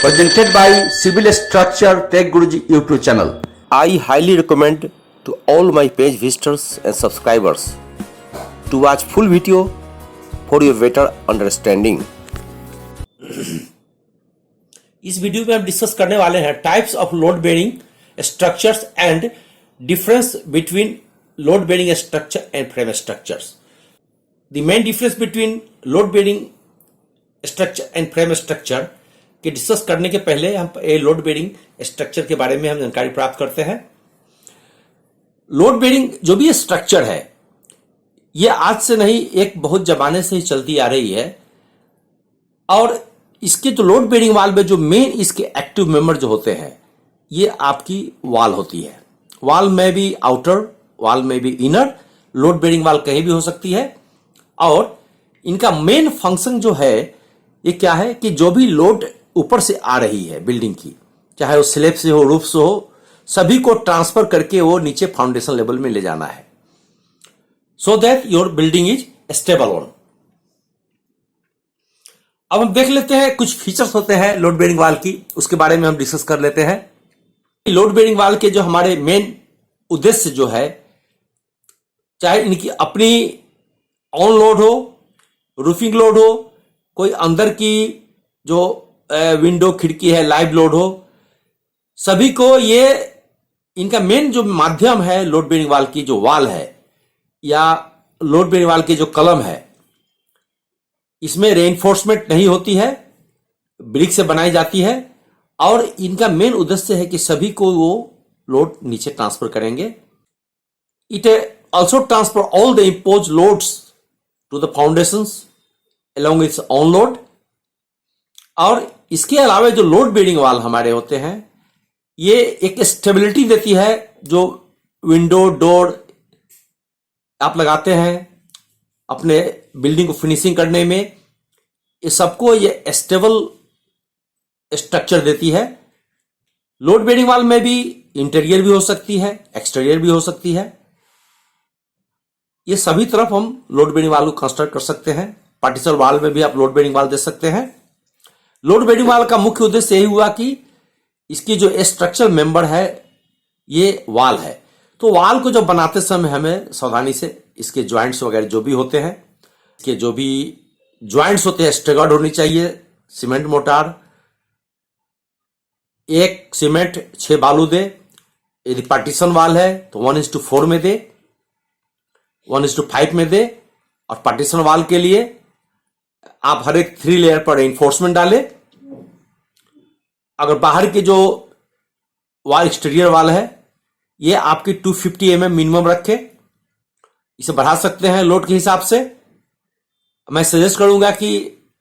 presented by Civil Structure Tech Guruji YouTube channel. I highly recommend to all my page visitors and subscribers to watch full video for your better understanding. इस video में हम discuss करने वाले हैं types of load bearing structures and difference between load bearing structure and frame structures. The main difference between load bearing structure and frame structure के discuss करने के पहले हम लोड बेयरिंग स्ट्रक्चर के बारे में हम जानकारी प्राप्त करते हैं. लोड बेयरिंग जो भी स्ट्रक्चर है यह आज से नहीं, एक बहुत जमाने से ही चलती आ रही है. और इसके जो लोड बेयरिंग वाल में जो मेन इसके एक्टिव मेंबर जो होते हैं ये आपकी वाल होती है. वाल में भी आउटर, वाल में भी इनर. लोड बेयरिंग वाल कहीं भी हो सकती है. और इनका मेन फंक्शन जो है ये क्या है कि जो भी लोड ऊपर से आ रही है बिल्डिंग की, चाहे वो स्लैब से हो, रूफ से हो, सभी को ट्रांसफर करके वो नीचे फाउंडेशन लेवल में ले जाना है, so that your building is stable on. अब हम देख लेते हैं कुछ फीचर्स होते हैं लोड बेयरिंग वाल की, उसके बारे में हम डिस्कस कर लेते हैं. लोड बेयरिंग वाल के जो हमारे मेन उद्देश्य जो है, चाहे इनकी अपनी ऑन लोड हो, रूफिंग लोड हो, कोई अंदर की जो विंडो खिड़की है लाइव लोड हो, सभी को ये इनका मेन जो माध्यम है लोड बेयरिंग वाल की जो वाल है या लोड बेयरिंग वाल की जो कलम है, इसमें रेइंफोर्समेंट नहीं होती है, ब्रिक से बनाई जाती है. और इनका मेन उद्देश्य है कि सभी को वो लोड नीचे ट्रांसफर करेंगे. It also transfer all the impose loads to the foundations along with own load. और इसके अलावा जो लोड बेयरिंग वाल हमारे होते हैं ये एक स्टेबिलिटी देती है. जो विंडो डोर आप लगाते हैं अपने बिल्डिंग को फिनिशिंग करने में, ये सबको ये स्टेबल स्ट्रक्चर देती है. लोड बेयरिंग वाल में भी इंटीरियर भी हो सकती है, एक्सटीरियर भी हो सकती है. ये सभी तरफ हम लोड बेयरिंग वाल को कंस्ट्रक्ट कर सकते हैं. पार्टिशन वाल में भी आप लोड बेयरिंग वाल दे सकते हैं. लोड बेयरिंग वाल का मुख्य उद्देश्य यही हुआ कि इसकी जो स्ट्रक्चर मेंबर है ये वाल है, तो वाल को जब बनाते समय हमें सावधानी से इसके ज्वाइंट्स वगैरह जो भी होते हैं, इसके जो भी ज्वाइंट्स होते हैं स्टेगर्ड होनी चाहिए. सीमेंट मोटार 1 सीमेंट 6 बालू दे. यदि पार्टीशन वाल है तो 1:4 में दे, 1:5 में दे. और पार्टीशन वाल के लिए आप हर एक 3 लेयर पर रेइंफोर्समेंट डालें. अगर बाहर के जो वाल एक्सटीरियर वाल है ये आपकी 250 mm मिनिमम रखे. इसे बढ़ा सकते हैं लोड के हिसाब से. मैं सजेस्ट करूंगा कि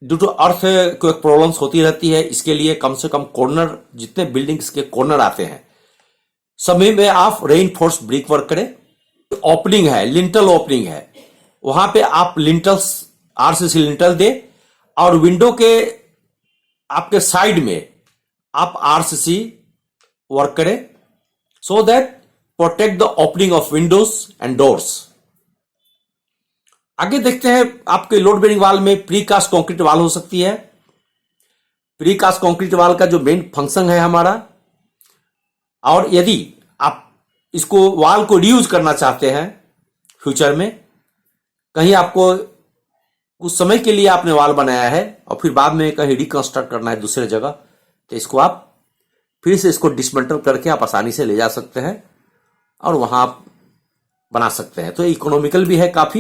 ड्यू टू अर्थ को एक प्रॉब्लम्स होती रहती है, इसके लिए कम से कम कॉर्नर, जितने बिल्डिंग्स के कॉर्नर आते हैं सभी में आप रेइनफोर्स ब्रिक वर्क करें. ओपनिंग है, लिंटल ओपनिंग है, वहां पे आप लिंटल्स आरसीसी लिंटल दे. और विंडो के आपके साइड में आप आरसीसी वर्क करें, so that protect the opening of Windows and doors. आगे देखते हैं आपके लोड बेयरिंग वाल में प्रीकास्ट कंक्रीट वाल हो सकती है. प्रीकास्ट कंक्रीट वाल का जो मेन फंक्शन है हमारा, और यदि आप इसको वाल को रीयूज करना चाहते हैं फ्यूचर में, कहीं आपको कुछ समय के लिए आपने वाल बनाया है और फिर बाद में कहीं रिकंस्ट्रक्ट करना है दूसरे जगह, तो इसको आप फिर से इसको डिसमेंटल करके आप आसानी से ले जा सकते हैं और वहां आप बना सकते हैं. तो इकोनॉमिकल भी है, काफी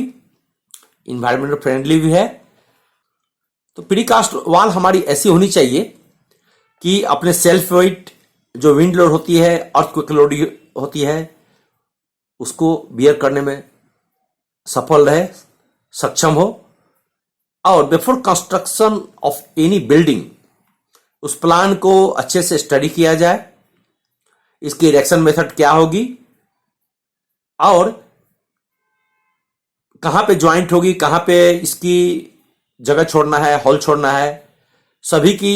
इन्वायरमेंटल फ्रेंडली भी है. तो प्रीकास्ट वाल हमारी ऐसी होनी चाहिए कि अपने सेल्फ वेट जो विंड लोड होती है, अर्थक्वेक लोड होती है, उसको बियर करने में सफल रहे, सक्षम हो. और before construction of any building उस प्लान को अच्छे से स्टडी किया जाए, इसकी इरेक्शन मेथड क्या होगी और कहां पे ज्वाइंट होगी, कहां पे इसकी जगह छोड़ना है, हॉल छोड़ना है, सभी की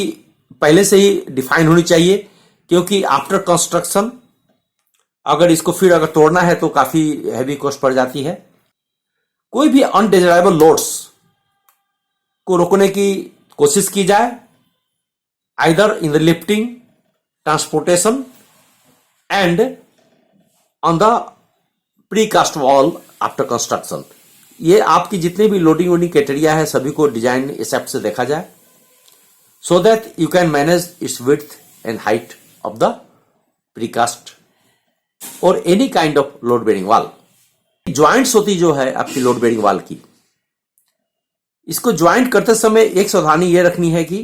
पहले से ही डिफाइन होनी चाहिए. क्योंकि आफ्टर कंस्ट्रक्शन अगर इसको फिर अगर तोड़ना है तो काफी हैवी कॉस्ट पड़ जाती है. कोई भी अनडिजायरेबल लोड्स को रोकने की कोशिश की जाए. either in the lifting, transportation and on the precast wall after construction. ये आपकी जितने भी लोडिंग वोडिंग क्राइटेरिया है सभी को डिजाइन एक्सेप्ट से देखा जाए, so that you can manage its width and height of the precast or any kind of load bearing wall. Joints होती जो है आपकी लोड बेरिंग वाल की, इसको ज्वाइंट करते समय एक सावधानी ये रखनी है कि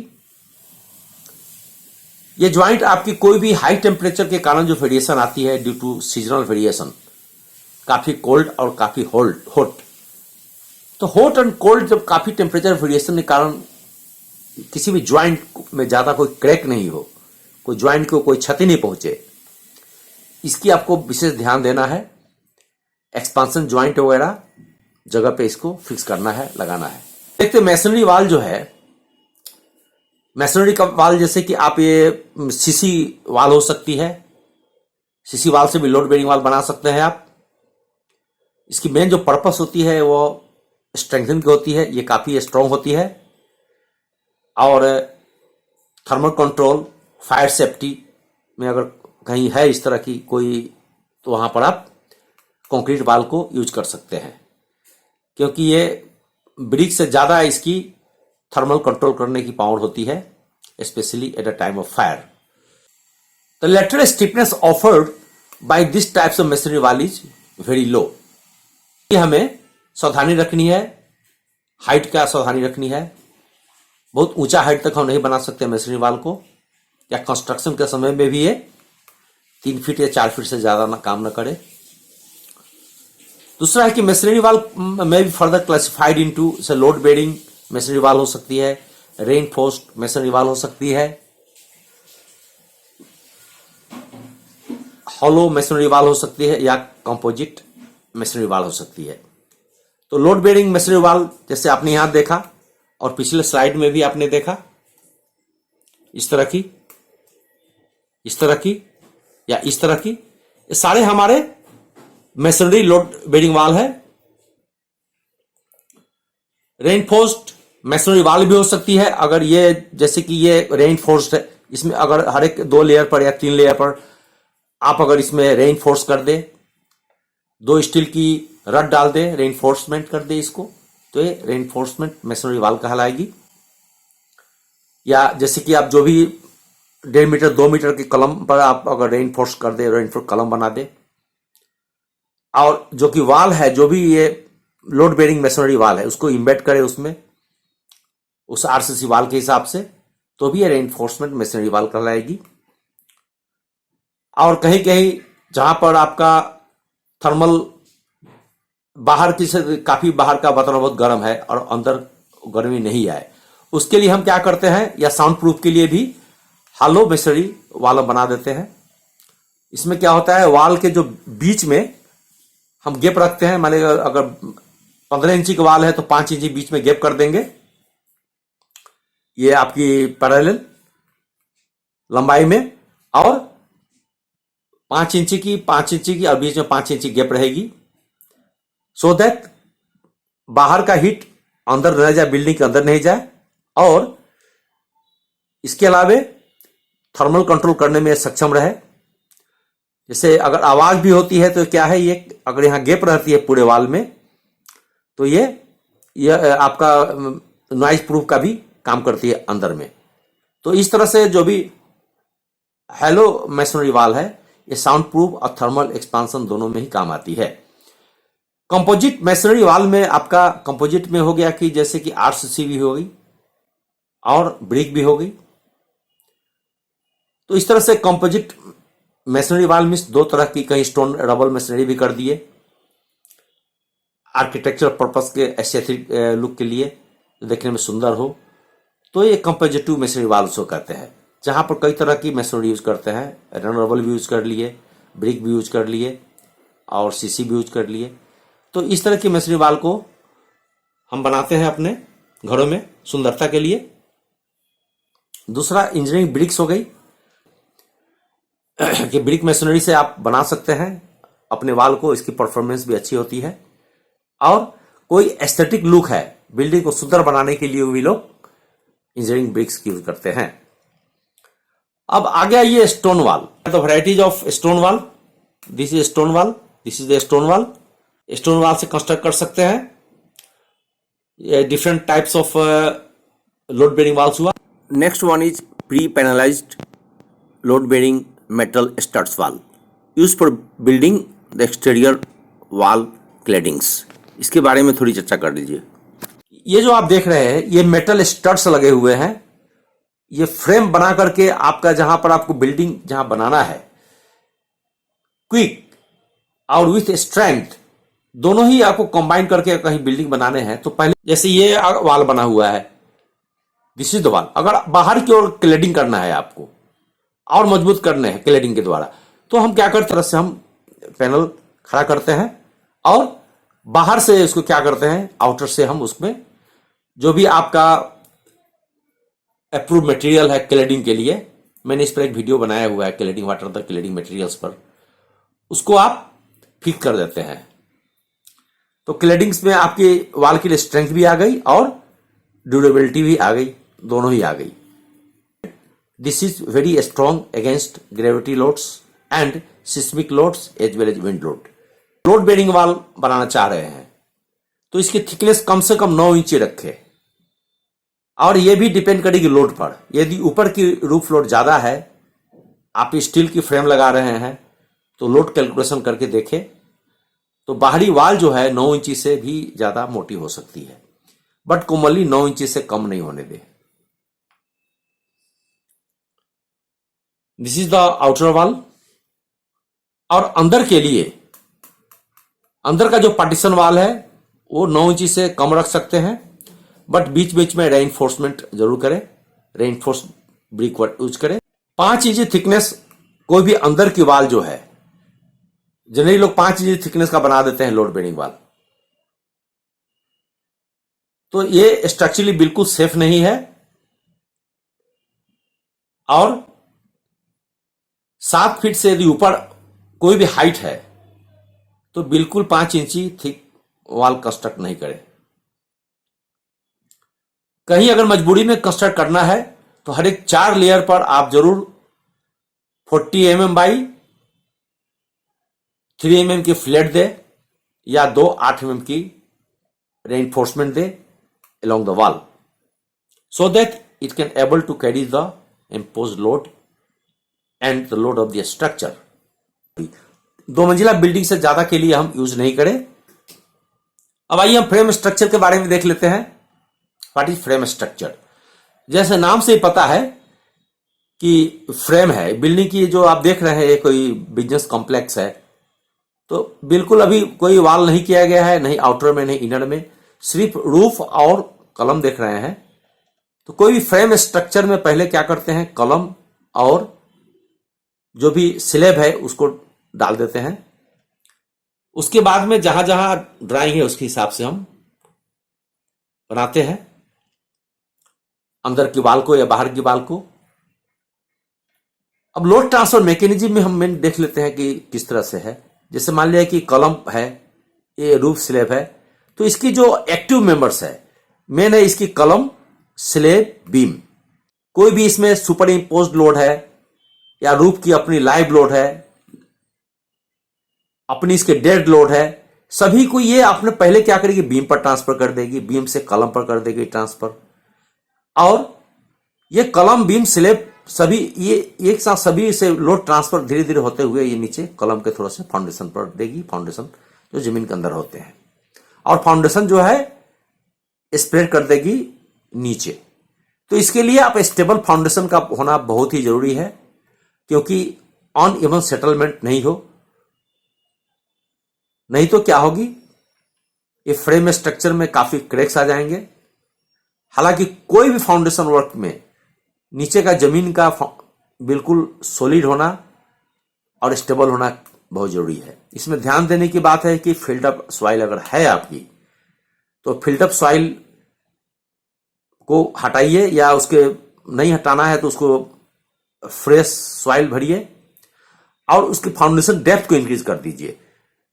ये ज्वाइंट आपकी कोई भी हाई टेम्परेचर के कारण जो वेरिएशन आती है ड्यू टू सीजनल वेरिएशन, काफी कोल्ड और काफी हॉट, तो हॉट एंड कोल्ड जब काफी टेम्परेचर वेरिएशन के कारण किसी भी ज्वाइंट में ज्यादा कोई क्रैक नहीं हो, कोई ज्वाइंट को कोई क्षति नहीं पहुंचे, इसकी आपको विशेष ध्यान देना है। एक्सपांशन ज्वाइंट वगैरह जगह पे इसको फिक्स करना है, लगाना है। देखते मैसनरी वाल जो है, मैसनरी का वाल जैसे कि आप ये सीसी वाल हो सकती है, सीसी वाल से भी लोड बेरिंग वाल बना सकते हैं आप। इसकी मेन जो पर्पस होती है वो स्ट्रेंथन की होती है, ये काफी स्ट्रांग होती है और थर्मल कंट्रोल, फायर सेफ्टी में अगर कहीं है इस तरह की कोई, तो वहां पर आप कंक्रीट वाल को यूज कर सकते हैं, क्योंकि ये ब्रिक से ज्यादा इसकी थर्मल कंट्रोल करने की पावर होती है, specially at a time of fire. The lateral stiffness offered by this types of masonry वाल इज वेरी लो। ये हमें सावधानी रखनी है, हाइट का सावधानी रखनी है। बहुत ऊंचा हाइट तक हम नहीं बना सकते मेसनरी वाल को, या कंस्ट्रक्शन के समय में भी ये 3 फीट या 4 फीट से ज्यादा ना काम न करे। दूसरा है कि मेसनरी वाल में भी फर्दर क्लासिफाइड इनटू से लोड बेरिंग मेसनरी वाल हो सकती है, रेनफोर्स्ड मेसनरी वाल हो सकती है, हॉलो मेसनरी वाल हो सकती है, या कंपोजिट मेसनरी वाल हो सकती है। तो लोड बेरिंग मेसनरी वाल जैसे आपने यहां देखा और पिछले स्लाइड में भी आपने देखा, इस तरह की, इस तरह की या इस तरह की, ये सारे हमारे मेसनरी लोड बेरिंग वाल है। रेनफोर्स्ड मेसनरी वाल भी हो सकती है, अगर ये जैसे कि ये रेनफोर्स्ड है, इसमें अगर हर एक 2 लेयर पर या 3 लेयर पर आप अगर इसमें रेनफोर्स कर दे, 2 स्टील की रड डाल दे, रेनफोर्समेंट कर दे इसको, तो ये रेनफोर्समेंट मेसनरी वाल कहलाएगी। या जैसे कि आप जो भी 1.5 मीटर 2 मीटर की कलम पर आप अगर रेनफोर्स कर दे, रेनफोर्स कलम बना दे, और जो कि वाल है, जो भी ये लोड बेरिंग मेसनरी वाल है, उसको इम्बेड करे उसमें, उस आरसीसी वाल के हिसाब से, तो भी ये रेनफोर्समेंट मेसनरी वाल कहलाएगी। और कहीं कहीं जहां पर आपका थर्मल बाहर की से काफी बाहर का वातावरण बहुत गर्म है और अंदर गर्मी नहीं आए, उसके लिए हम क्या करते हैं, या साउंड प्रूफ के लिए भी हॉलो मेसनरी वाल बना देते हैं। इसमें क्या होता है, वाल के जो बीच में हम गैप रखते हैं, मान लीजिए अगर 15 इंची का वाल है तो 5 इंची बीच में गैप कर देंगे, ये आपकी पैरेलल लंबाई में, और 5 इंची की और बीच में 5 इंची गैप रहेगी, सो दैट बाहर का हीट अंदर न जाए, बिल्डिंग के अंदर नहीं जाए, और इसके अलावे थर्मल कंट्रोल करने में सक्षम रहे। जैसे अगर आवाज भी होती है तो क्या है, ये अगर यहां गैप रहती है पूरे वाल में, तो ये आपका नॉइज प्रूफ का भी काम करती है अंदर में। तो इस तरह से जो भी हेलो मेसनरी वाल है, ये साउंड प्रूफ और थर्मल एक्सपांशन दोनों में ही काम आती है। कंपोजिट मेसनरी वाल में आपका कंपोजिट में हो गया कि जैसे कि आरसीसी भी हो गई और ब्रिक भी हो गई। तो इस तरह से कंपोजिट मेसनरी वाल में 2 तरह की, कहीं स्टोन रबल मेसनरी भी कर दिए आर्किटेक्चर पर्पस के, एस्थेटिक लुक के लिए, देखने में सुंदर हो, तो ये कंपोजिटिव मेसनरी वाल उसको कहते हैं, जहां पर कई तरह की मेसनरी यूज करते हैं, रबल भी यूज कर लिए, ब्रिक भी यूज कर लिए और सीसी भी यूज कर लिए। तो इस तरह की मेसनरी वाल को हम बनाते हैं अपने घरों में सुंदरता के लिए। दूसरा इंजीनियरिंग ब्रिक्स हो गई कि ब्रिक मेसनरी से आप बना सकते हैं अपने वाल को, इसकी परफॉर्मेंस भी अच्छी होती है, और कोई एस्थेटिक लुक है, बिल्डिंग को सुंदर बनाने के लिए भी लोग इंजीनियरिंग ब्रिक्स की यूज करते हैं। अब आ गया ये स्टोन वॉल, तो varieties of stone wall, this is stone wall, this is the stone wall. Stone wall से कंस्ट्रक्ट कर सकते हैं, ये different types of load bearing walls हुआ। Next one is pre panelised load bearing metal studs wall use for building the exterior wall claddings. इसके बारे में थोड़ी चर्चा कर लीजिए। ये जो आप देख रहे हैं ये मेटल स्टड्स लगे हुए हैं, ये फ्रेम बना करके आपका जहां पर आपको बिल्डिंग जहां बनाना है क्विक और विथ स्ट्रेंथ दोनों ही आपको कंबाइन करके कहीं बिल्डिंग बनाने हैं, तो पहले जैसे ये वाल बना हुआ है, दिस इज द वाल। अगर बाहर की ओर क्लेडिंग करना है आपको और मजबूत करने हैं क्लेडिंग के द्वारा, तो हम क्या करते हैं, तरह से हम पैनल खड़ा करते हैं और बाहर से इसको क्या करते हैं, आउटर से हम उसमें जो भी आपका अप्रूव मटेरियल है क्लेडिंग के लिए, मैंने इस पर एक वीडियो बनाया हुआ है cladding water the cladding materials पर, उसको आप फिट कर देते हैं। तो क्लेडिंग्स में आपकी वॉल की स्ट्रेंथ भी आ गई और ड्यूरेबिलिटी भी आ गई, दोनों ही आ गई। This is very strong against gravity loads and seismic loads as well as wind load. Load bearing wall बनाना चाह रहे हैं तो इसकी थिकनेस कम से कम 9 इंच रखे, और यह भी डिपेंड करेगी लोड पर। यदि ऊपर की रूफ लोड ज्यादा है, आप स्टील की फ्रेम लगा रहे हैं, तो लोड कैलकुलेशन करके देखें, तो बाहरी वाल जो है 9 इंची से भी ज्यादा मोटी हो सकती है, बट कॉमनली 9 इंची से कम नहीं होने दे। This is the outer wall. और अंदर के लिए अंदर का जो पार्टीशन वाल है वो 9 इंची से कम रख सकते हैं, बट बीच बीच में रेइनफोर्समेंट जरूर करें, रेइनफोर्स ब्रिक यूज करें। 5 इंची थिकनेस कोई भी अंदर की वाल जो है, जनरली लोग 5 इंची थिकनेस का बना देते हैं लोड बेरिंग वाल, तो ये स्ट्रक्चरली बिल्कुल सेफ नहीं है। और 7 फीट से यदि ऊपर कोई भी हाइट है तो बिल्कुल 5 इंची थिक वॉल कंस्ट्रक्ट नहीं करें। कहीं अगर मजबूरी में कंस्ट्रक्ट करना है तो हर एक 4 लेयर पर आप जरूर 40 mm बाई 3 mm की फ्लैट दे या 2 8 mm की रेइनफोर्समेंट दे along the wall so that it can able to carry the imposed load and the load of the structure। 2 मंजिला बिल्डिंग से ज्यादा के लिए हम यूज नहीं करें। अब आइए हम फ्रेम स्ट्रक्चर के बारे में देख लेते हैं। What is frame structure? जैसे नाम से ही पता है कि फ्रेम है बिल्डिंग की, जो आप देख रहे हैं कोई बिजनेस कॉम्प्लेक्स है, तो बिल्कुल अभी कोई वॉल नहीं किया गया है, नहीं आउटर में नहीं इनर में, सिर्फ रूफ और कलम देख रहे हैं। तो कोई भी फ्रेम स्ट्रक्चर में पहले क्या करते हैं, कलम और जो भी स्लैब है उसको डाल देते हैं। उसके बाद में जहां जहां ड्राइंग है उसके हिसाब से हम बनाते हैं, अंदर की वाल को या बाहर की वाल को। अब लोड ट्रांसफर मैकेनिज्म में हम देख लेते हैं कि किस तरह से है। जैसे मान लिया कि कलम है, ये रूफ स्लैब है, तो इसकी जो एक्टिव मेंबर्स है, मेन है इसकी कलम, स्लैब, बीम। कोई भी इसमें सुपर इम्पोज्ड लोड है या रूफ की अपनी लाइव लोड है, अपनी इसके डेड लोड है, सभी को ये आपने पहले क्या करेगी, बीम पर ट्रांसफर कर देगी, बीम से कलम पर कर देगी ट्रांसफर। और ये कलम, बीम, स्लैब सभी ये एक साथ सभी से लोड ट्रांसफर धीरे धीरे होते हुए ये नीचे कलम के थोड़ा से फाउंडेशन पर देगी, फाउंडेशन जो जमीन के अंदर होते हैं, और फाउंडेशन जो है स्प्रेड कर देगी नीचे। तो इसके लिए आप स्टेबल फाउंडेशन का होना बहुत ही जरूरी है, क्योंकि ऑन इवन सेटलमेंट नहीं हो, नहीं तो क्या होगी, ये फ्रेम स्ट्रक्चर में काफी क्रैक्स आ जाएंगे। हालांकि कोई भी फाउंडेशन वर्क में नीचे का जमीन का बिल्कुल सॉलिड होना और स्टेबल होना बहुत जरूरी है। इसमें ध्यान देने की बात है कि फिल्ड अप सॉइल अगर है आपकी, तो फिल्ड अप सॉइल को हटाइए, या उसके नहीं हटाना है तो उसको फ्रेश सॉइल भरिए और उसकी फाउंडेशन डेप्थ को इंक्रीज कर दीजिए।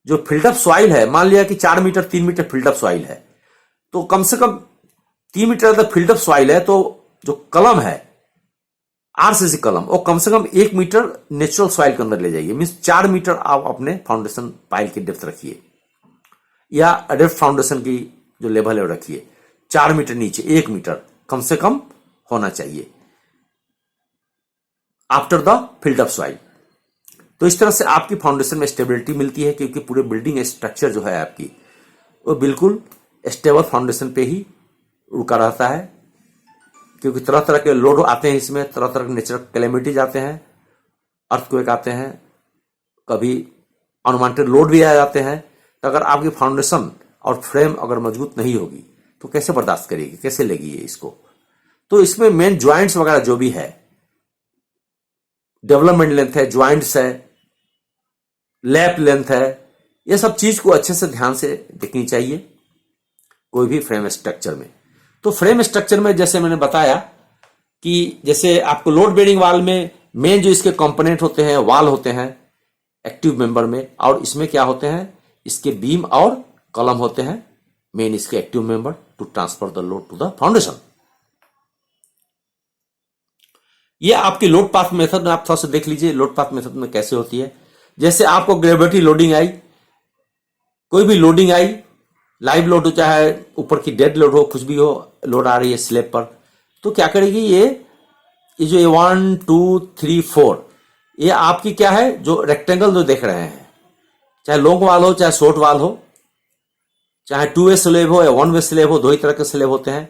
जो फिल्ड अप सॉइल है, मान लिया कि 4 metre 3 metre filled up soil है, तो कम से कम 3 मीटर का फिल्ड अप सॉइल है, तो जो कलम है आरसीसी कलम और कम से कम 1 मीटर नेचुरल सॉइल के अंदर ले जाइए। मीन्स 4 मीटर आप अपने फाउंडेशन पाइल की डेप्थ रखिए, या डेप्थ फाउंडेशन की जो लेवल है वो रखिए 4 मीटर नीचे, 1 मीटर कम से कम होना चाहिए after the field up soil. तो इस तरह से आपकी फाउंडेशन में स्टेबिलिटी मिलती है, क्योंकि पूरे बिल्डिंग स्ट्रक्चर जो है आपकी वो बिल्कुल स्टेबल फाउंडेशन पे ही रुका रहता है। क्योंकि तरह तरह के लोड आते हैं इसमें, तरह तरह के नेचुरल कैलेमिटीज आते हैं, अर्थक्वेक आते हैं, कभी अनवांटेड लोड भी आ जाते हैं। तो अगर आपकी फाउंडेशन और फ्रेम अगर मजबूत नहीं होगी तो कैसे बर्दाश्त करेगी, कैसे लेगी ये इसको। तो इसमें मेन ज्वाइंट्स वगैरह जो भी है, डेवलपमेंट लेंथ है, ज्वाइंट्स है, लैप लेंथ है, ये सब चीज को अच्छे से ध्यान से देखनी चाहिए कोई भी फ्रेम स्ट्रक्चर में। तो फ्रेम स्ट्रक्चर में जैसे मैंने बताया कि जैसे आपको लोड बेरिंग वाल में मेन जो इसके कंपोनेंट होते हैं, वाल होते हैं एक्टिव मेंबर में, और इसमें क्या होते हैं, इसके बीम और कॉलम होते हैं मेन इसके active member to transfer the load to the foundation. ये आपकी लोड पाथ मेथड में आप थोड़ा सा देख लीजिए, लोड पाथ मेथड में कैसे होती है। जैसे आपको ग्रेविटी लोडिंग आई, कोई भी लोडिंग आई, लाइव लोड हो चाहे ऊपर की डेड लोड हो, कुछ भी हो, लोड आ रही है स्लैब पर, तो क्या करेगी ये जो 1 2 3 4 ये आपकी क्या है, जो रेक्टेंगल जो देख रहे हैं, चाहे लॉन्ग वाल हो चाहे शॉर्ट वाल हो, चाहे 2 वे स्लैब हो या 1 वे स्लैब हो, दो ही तरह के स्लैब होते हैं,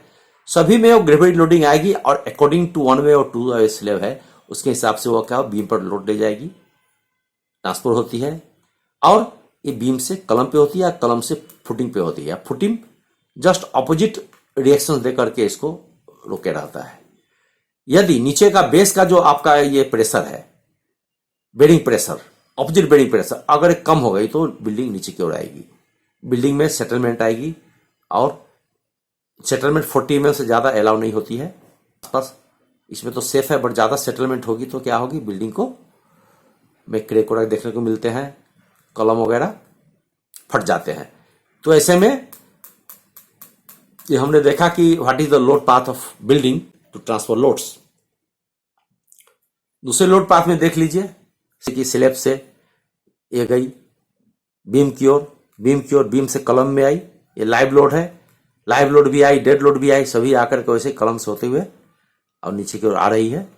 सभी में वो ग्रेविटी लोडिंग आएगी। और अकॉर्डिंग टू 1 वे और 2 वे स्लैब है उसके हिसाब से वो क्या बीम पर लोड ले जाएगी, ट्रांसफर होती है। और ये बीम से कलम पे होती है, कलम से फुटिंग पे होती है। फुटिंग जस्ट ऑपोजिट रिएक्शन दे करके इसको रोके रहता है। यदि नीचे का बेस का जो आपका ये प्रेशर है, bearing pressure, opposite bearing pressure अगर कम हो गई तो बिल्डिंग नीचे की ओर आएगी, बिल्डिंग में सेटलमेंट आएगी। और सेटलमेंट 40 mm से ज्यादा अलाउ नहीं होती है आसपास, इसमें तो सेफ है, बट ज्यादा सेटलमेंट होगी तो क्या होगी, बिल्डिंग को में क्रैक वगैरह देखने को मिलते हैं, कॉलम वगैरह फट जाते हैं। तो ऐसे में ये हमने देखा कि what is the load path of building to transfer loads. दूसरे लोड पाथ में देख लीजिए कि स्लैब से ये गई बीम की ओर, बीम से कलम में आई, ये लाइव लोड है, लाइव लोड भी आई, डेड लोड भी आई, सभी आकर के वैसे कलम से होते हुए और नीचे की ओर आ रही है।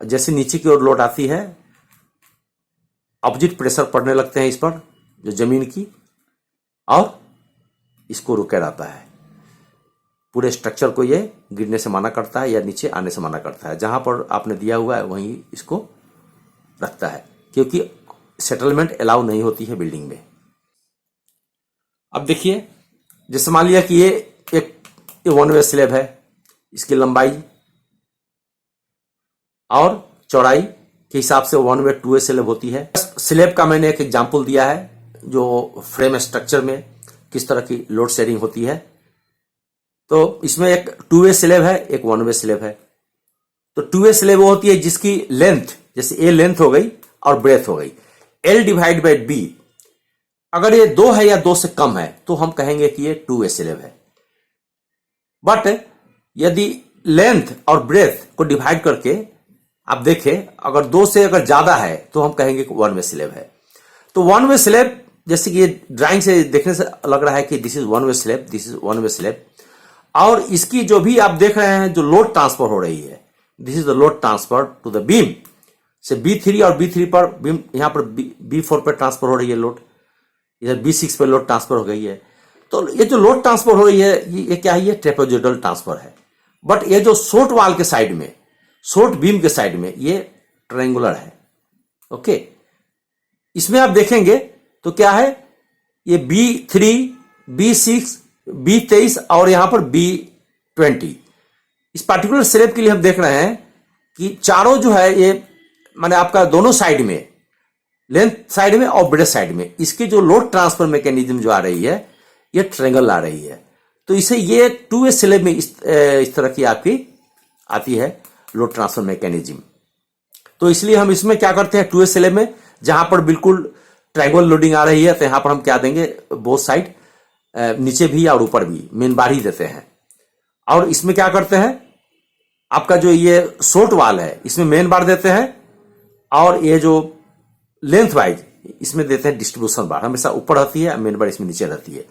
जैसे नीचे की ओर लोड आती है, ऑपोजिट प्रेशर पड़ने लगते हैं इस पर जो जमीन की, और इसको रुके रहता है। पूरे स्ट्रक्चर को ये गिरने से मना करता है या नीचे आने से मना करता है। जहां पर आपने दिया हुआ है वहीं इसको रखता है, क्योंकि सेटलमेंट अलाउ नहीं होती है बिल्डिंग में। अब देखिए, जैसे मान लिया कि ये एक 1 वे स्लैब है, इसकी लंबाई और चौड़ाई के हिसाब से 1 वे 2 वे स्लैब होती है। स्लैब का मैंने एक एग्जांपल दिया है जो फ्रेम स्ट्रक्चर में किस तरह की लोड शेयरिंग होती है। तो इसमें एक 2 वे स्लैब है, एक 1 वे स्लैब है। तो 2 वे स्लैब वो होती है जिसकी लेंथ, जैसे ए लेंथ हो गई और ब्रेथ हो गई, L डिवाइड बाई B। अगर ये 2 है या 2 से कम है तो हम कहेंगे कि ये 2 वे स्लैब है। बट यदि लेंथ और ब्रेथ को डिवाइड करके आप देखें, अगर 2 से अगर ज्यादा है तो हम कहेंगे कि 1 वे स्लैब है। तो 1 वे स्लैब, जैसे कि ये ड्राइंग से देखने से लग रहा है कि this is 1 way slab, this is 1 way slab, और इसकी जो भी आप देख रहे हैं जो लोड ट्रांसफर हो रही है, this is the load transfer to the beam से B3 और B3 पर बीम, यहां पर B4 पर ट्रांसफर हो रही है लोड, इधर B6 पर लोड ट्रांसफर हो गई है। तो ये जो लोड ट्रांसफर हो रही है ये क्या है, ये ट्रेपेजोइडल ट्रांसफर है। बट ये जो शॉर्ट वाल के साइड में, शॉर्ट बीम के साइड में, ये ट्रायंगुलर है। ओके, इसमें आप देखेंगे तो क्या है, ये B3, B6, B23 और यहां पर B20। इस पार्टिकुलर स्लैब के लिए हम देख रहे हैं कि चारों जो है ये माने आपका दोनों साइड में, लेंथ साइड में और ब्रेथ साइड में, इसकी जो लोड ट्रांसफर मैकेनिज्म जो आ रही है ये ट्रायंगल आ रही है। तो इसे ये 2 वे स्लैब में इस तरह की आपकी आती है लोड ट्रांसफर मैकेनिज्म। तो इसलिए हम इसमें क्या करते हैं, 2 वे स्लैब में जहां पर बिल्कुल ट्रायंगल लोडिंग आ रही है तो यहां पर हम क्या देंगे, बोथ साइड, नीचे भी और ऊपर भी मेन बार ही देते हैं। और इसमें क्या करते हैं, आपका जो ये शॉर्ट वाल है इसमें मेन बार देते हैं, और ये जो लेंथ वाइज इसमें देते हैं डिस्ट्रीब्यूशन बार। हमेशा ऊपर रहती है, मेन बार इसमें नीचे रहती है।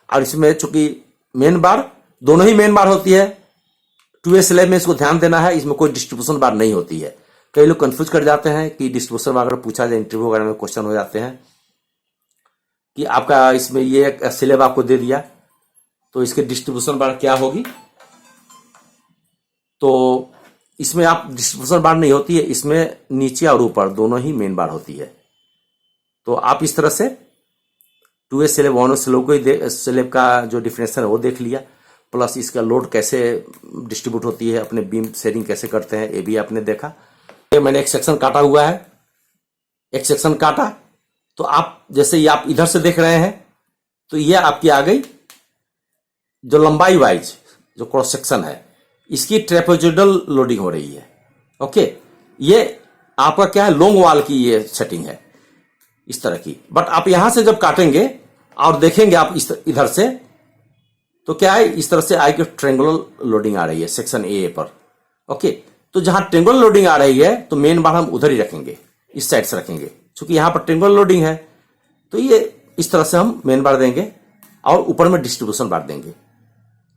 और इसमें चूंकि मेन बार दोनों ही मेन बार होती है, 2A स्लैब में इसको ध्यान देना है, इसमें कोई डिस्ट्रीब्यूशन बार नहीं होती है। कई लोग कंफ्यूज कर जाते हैं कि डिस्ट्रीब्यूशन बार अगर पूछा जाए इंटरव्यू वगैरह में क्वेश्चन हो जाते हैं कि आपका इसमें ये स्लैब आपको दे दिया तो इसके डिस्ट्रीब्यूशन बार क्या होगी, तो इसमें आप डिस्ट्रीब्यूशन बार नहीं होती है, इसमें नीचे और ऊपर दोनों ही मेन बार होती है। तो आप इस तरह से 2A स्लैब 1A स्लैब का जो डिफिनेशन है वो देख लिया, प्लस इसका लोड कैसे डिस्ट्रीब्यूट होती है, अपने बीम शेयरिंग कैसे करते हैं ये भी आपने देखा। ये मैंने एक सेक्शन काटा हुआ है, एक सेक्शन काटा तो आप जैसे ये आप इधर से देख रहे हैं तो ये आपकी आ गई जो लंबाई वाइज जो क्रॉस सेक्शन है इसकी ट्रेपेजोइडल लोडिंग हो रही है। ओके, ये आपका क्या है, लॉन्ग वॉल की ये सेटिंग है इस तरह की। बट आप यहां से जब काटेंगे और देखेंगे आप इधर से तो क्या है, इस तरह से आएगी ट्रेंगुलर लोडिंग आ रही है सेक्शन ए पर। ओके, तो जहां ट्रेंगुलर लोडिंग आ रही है तो मेन बार हम उधर ही रखेंगे, इस साइड से रखेंगे, क्योंकि यहां पर ट्रेंगुलर लोडिंग है तो ये इस तरह से हम मेन बार देंगे और ऊपर में डिस्ट्रीब्यूशन बार देंगे।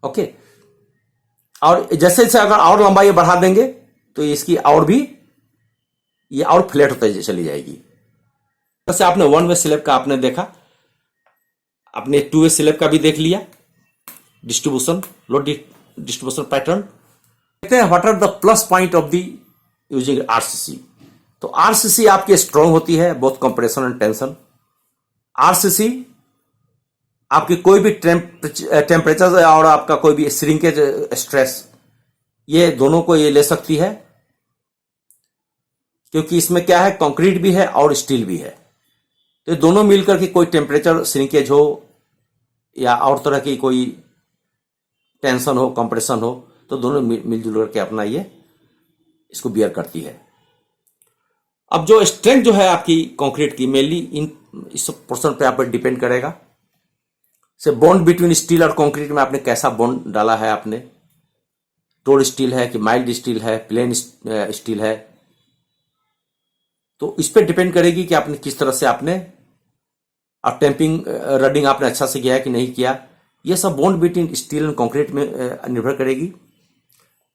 ओके, और जैसे जैसे अगर और लंबाई बढ़ा देंगे तो इसकी और भी ये और फ्लैट होते चली जाएगी। जैसे आपने 1वे स्लैब का आपने देखा, आपने 2A स्लैब का भी देख लिया, डिस्ट्रीब्यूशन लोड डिस्ट्रीब्यूशन पैटर्न। देखते हैं what are the plus point of the using RCC. तो आरसीसी आपकी स्ट्रांग होती है both compression and tension. RCC आपकी कोई भी टेम्परेचर और आपका कोई भी श्रिंकेज स्ट्रेस ये दोनों को ये ले सकती है, क्योंकि इसमें क्या है, कंक्रीट भी है और स्टील भी है। तो दोनों मिलकर के कोई टेम्परेचर श्रिंकेज हो या और तरह की कोई टेंशन हो, कंप्रेशन हो, तो दोनों मिलजुल करके अपना ये इसको बियर करती है। अब जो स्ट्रेंथ जो है आपकी कंक्रीट की मेनली इस पोर्शन पे आप पर डिपेंड करेगा। से बॉन्ड बिटवीन स्टील और कंक्रीट में आपने कैसा बॉन्ड डाला है, आपने टोल स्टील है कि माइल्ड स्टील है, प्लेन स्टील है, तो इस पे डिपेंड करेगी कि आपने किस तरह से आपने और टेम्पिंग रडिंग आपने अच्छा से किया है कि नहीं किया। ये सब bond between steel and concrete में निर्भर करेगी।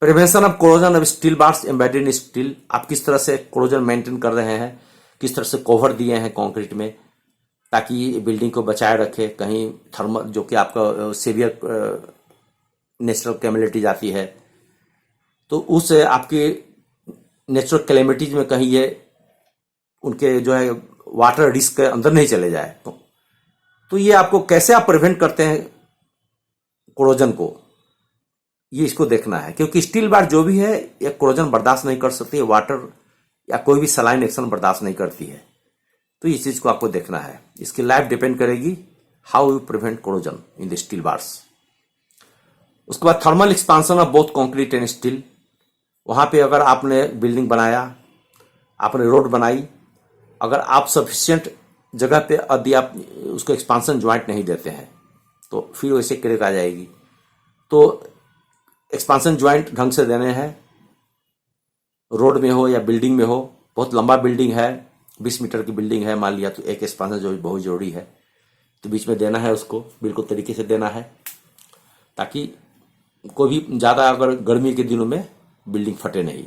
Prevention of corrosion of steel bars embedded in steel, आप किस तरह से कोरोजन मेंटेन कर रहे हैं, किस तरह से कवर दिए हैं कंक्रीट में ताकि बिल्डिंग को बचाए रखे, कहीं थर्मल जो कि आपका सीवियर नेचुरल कैलेमिटीज आती है तो उस आपके नेचुरल कैलेमिटीज में कहीं ये उनके जो है वाटर रिस्क के अंदर नहीं चले जाए। तो ये आपको कैसे आप प्रिवेंट करते हैं कोरोजन को, ये इसको देखना है, क्योंकि स्टील बार जो भी है ये कोरोजन बर्दाश्त नहीं कर सकती है, वाटर या कोई भी सलाइन एक्शन बर्दाश्त नहीं करती है। तो इस चीज को आपको देखना है, इसकी लाइफ डिपेंड करेगी how you prevent corrosion in the steel bars. उसके बाद thermal expansion of both concrete and steel. वहां पे अगर आपने बिल्डिंग बनाया, आपने रोड बनाई, अगर आप सफिशिएंट जगह पे यदि आप उसको एक्सपांशन ज्वाइंट नहीं देते हैं तो फिर वैसे क्रैक आ जाएगी। तो एक्सपांशन ज्वाइंट ढंग से देने हैं, रोड में हो या बिल्डिंग में हो। बहुत लंबा बिल्डिंग है, 20 मीटर की बिल्डिंग है मान लिया, तो एक एक्सपांशन जो बहुत जरूरी है, तो बीच में देना है उसको, बिल्कुल तरीके से देना है ताकि कोई भी ज़्यादा अगर गर्मी के दिनों में बिल्डिंग फटे नहीं।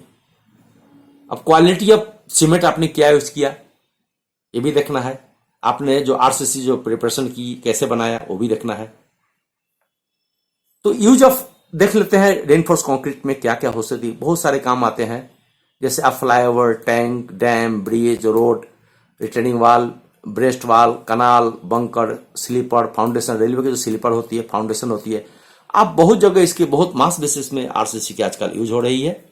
अब क्वालिटी ऑफ सीमेंट आपने क्या यूज किया ये भी देखना है, आपने जो आरसीसी जो प्रिपरेशन की कैसे बनाया वो भी देखना है। तो यूज ऑफ देख लेते हैं रेनफोर्स कंक्रीट में क्या क्या हो सकती है। बहुत सारे काम आते हैं, जैसे आप flyover, tank, dam, bridge, road, retaining wall, breast wall, canal, bunker, sleeper, foundation, railway की जो स्लीपर होती है, फाउंडेशन होती है, आप बहुत जगह इसके बहुत मास बेसिस में आरसीसी की आजकल यूज हो रही है।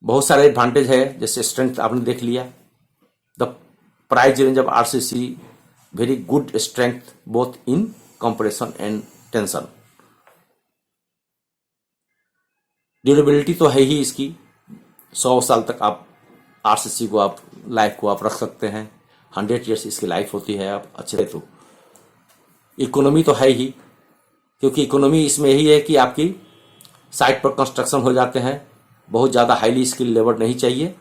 बहुत सारे एडवांटेज है, जैसे स्ट्रेंथ आपने देख लिया, the price range of RCC very good strength both in compression and tension. Durability तो है ही इसकी, 100 साल तक आप आरसीसी को आप लाइफ को आप रख सकते हैं, 100 ईयर्स इसकी लाइफ होती है आप अच्छे। तो इकोनॉमी तो है ही, क्योंकि इकोनॉमी इसमें यही है कि आपकी साइट पर कंस्ट्रक्शन हो जाते हैं, बहुत ज़्यादा हाईली स्किल लेबर नहीं चाहिए,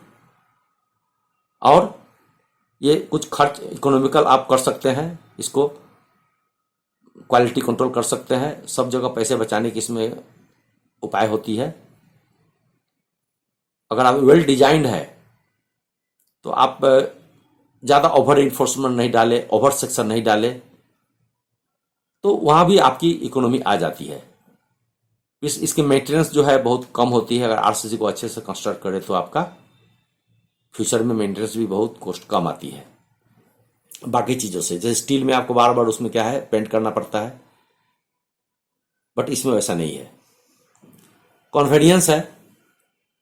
और ये कुछ खर्च इकोनॉमिकल आप कर सकते हैं, इसको क्वालिटी कंट्रोल कर सकते हैं, सब जगह पैसे बचाने की इसमें उपाय होती है। अगर आप वेल डिजाइंड है तो आप ज़्यादा ओवर इन्फोर्समेंट नहीं डाले, ओवर सेक्शन नहीं डाले, तो वहाँ भी आपकी इकोनॉमी आ जाती है। इसकी मेंटेनेंस जो है बहुत कम होती है। अगर आरसीसी को अच्छे से कंस्ट्रक्ट करे तो आपका फ्यूचर में मेंटेनेंस भी बहुत कॉस्ट कम आती है बाकी चीज़ों से। जैसे स्टील में आपको बार बार उसमें क्या है, पेंट करना पड़ता है, बट इसमें वैसा नहीं है। कॉन्फिडेंस है,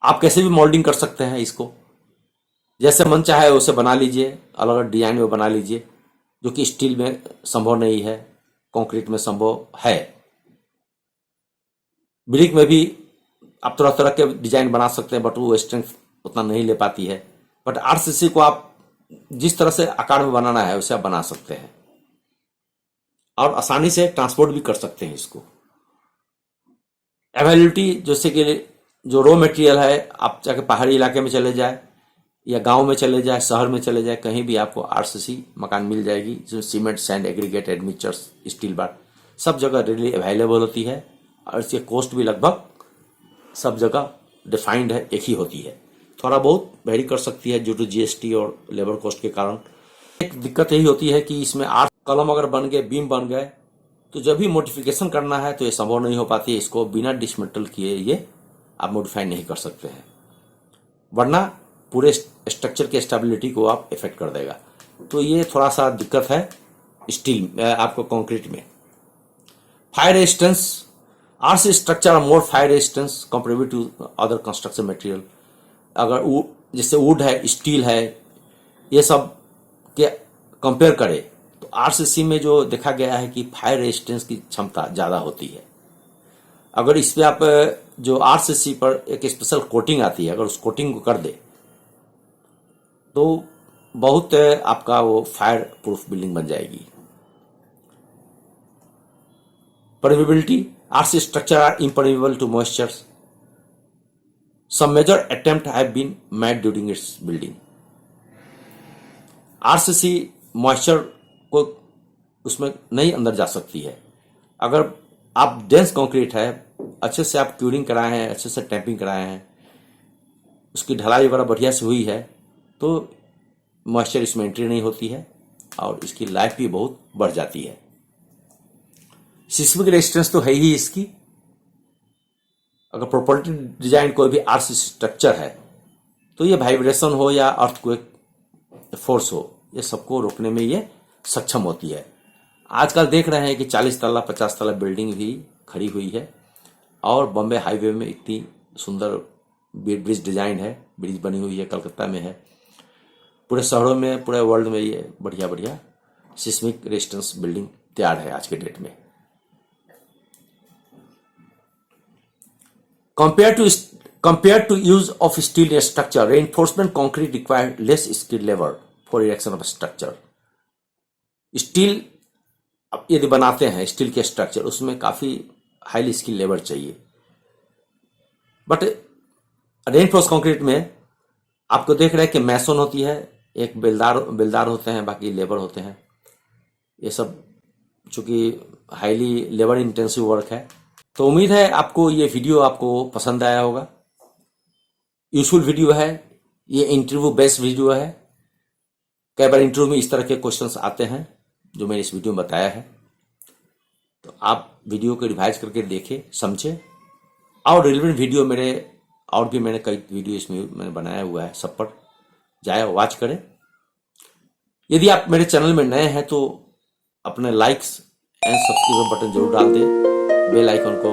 आप कैसे भी मोल्डिंग कर सकते हैं, इसको जैसे मन चाहे उसे बना लीजिए, अलग अलग डिजाइन में बना लीजिए, जो कि स्टील में संभव नहीं है, कंक्रीट में संभव है। ब्रिक में भी आप तरह तरह के डिजाइन बना सकते हैं, बट वो स्ट्रेंथ उतना नहीं ले पाती है। बट आरसीसी को आप जिस तरह से आकार में बनाना है उसे आप बना सकते हैं, और आसानी से ट्रांसपोर्ट भी कर सकते हैं इसको। अवेलेबिलिटी, जैसे कि जो रॉ मटेरियल है, आप चाहे पहाड़ी इलाके में चले जाए या गांव में चले जाए, शहर में चले जाए, कहीं भी आपको आरसीसी मकान मिल जाएगी, जो cement, sand, aggregate, admixtures, steel bar सब जगह रेडली अवेलेबल होती है, और इसकी कॉस्ट भी लगभग सब जगह डिफाइंड है, एक ही होती है। थोड़ा बहुत वेरी कर सकती है ड्यू टू जीएसटी और लेबर कॉस्ट के कारण। एक दिक्कत यही होती है कि इसमें 8 कॉलम अगर बन गए, बीम बन गए, तो जब भी मॉडिफिकेशन करना है तो ये संभव नहीं हो पाती है। इसको बिना डिसमेंटल किए ये आप मॉडिफाई नहीं कर सकते हैं, वरना पूरे स्ट्रक्चर की स्टेबिलिटी को आप इफेक्ट कर देगा। तो ये थोड़ा सा दिक्कत है स्टील आपको कंक्रीट में। Fire resistance, RC structure are more fire resistance comparative to other construction material. अगर जैसे वुड है, स्टील है, ये सब के कंपेयर करें तो आरसीसी में जो देखा गया है कि फायर रेजिस्टेंस की क्षमता ज़्यादा होती है। अगर इस पर आप जो आरसीसी पर एक स्पेशल कोटिंग आती है, अगर उस कोटिंग को कर दे तो बहुत आपका वो फायर प्रूफ बिल्डिंग बन जाएगी। Permeability, RC structure are impermeable to moisture. Some major attempts have been made during its building. RCC moisture को उसमें नहीं अंदर जा सकती है। अगर आप डेंस कंक्रीट है, अच्छे से आप क्यूरिंग कराए हैं, अच्छे से टैपिंग कराए हैं, उसकी ढलाई वगैरह बढ़िया से हुई है, तो मॉइस्चर इसमें एंट्री नहीं होती है और इसकी लाइफ भी बहुत बढ़ जाती है। सिस्मिक रेजिस्टेंस तो है ही इसकी। अगर प्रॉपर्टी डिजाइन कोई भी आरसी स्ट्रक्चर है तो ये वाइब्रेशन हो या अर्थक्वेक फोर्स हो, ये सबको रोकने में ये सक्षम होती है। आजकल देख रहे हैं कि 40 तला 50 तला बिल्डिंग भी खड़ी हुई है, और बॉम्बे हाईवे में इतनी सुंदर ब्रिज डिजाइन है, ब्रिज बनी हुई है, कलकत्ता में है, पूरे शहरों में, पूरे वर्ल्ड में ये बढ़िया बढ़िया सिस्मिक रेजिस्टेंस बिल्डिंग तैयार है आज के डेट में। Compared to use of steel structure, reinforcement concrete required less skilled labor for erection of structure. Steel यदि बनाते हैं, स्टील के स्ट्रक्चर, उसमें काफी हाईली स्किल लेबर चाहिए। बट रेनफोर्स कंक्रीट में आपको देख रहे हैं कि मैसन होती है, एक बेलदार होते हैं, बाकी लेबर होते हैं। ये सब चूंकि हाईली लेबर इंटेंसिव वर्क है, तो उम्मीद है आपको ये वीडियो आपको पसंद आया होगा। यूजफुल वीडियो है, ये इंटरव्यू बेस्ड वीडियो है। कई बार इंटरव्यू में इस तरह के क्वेश्चंस आते हैं जो मैंने इस वीडियो में बताया है, तो आप वीडियो को रिवाइज करके देखें, समझें, और रिलेवेंट वीडियो मैंने कई वीडियो इसमें मैंने बनाया हुआ है, सब पर जाए वॉच करें। यदि आप मेरे चैनल में नए हैं तो अपने लाइक्स एंड सब्सक्राइब बटन जरूर डाल दें, बेल आइकन को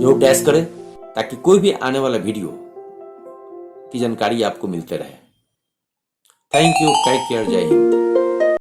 जरूर डैश करें, ताकि कोई भी आने वाला वीडियो की जानकारी आपको मिलते रहे। थैंक यू, टेक केयर, जय हिंद।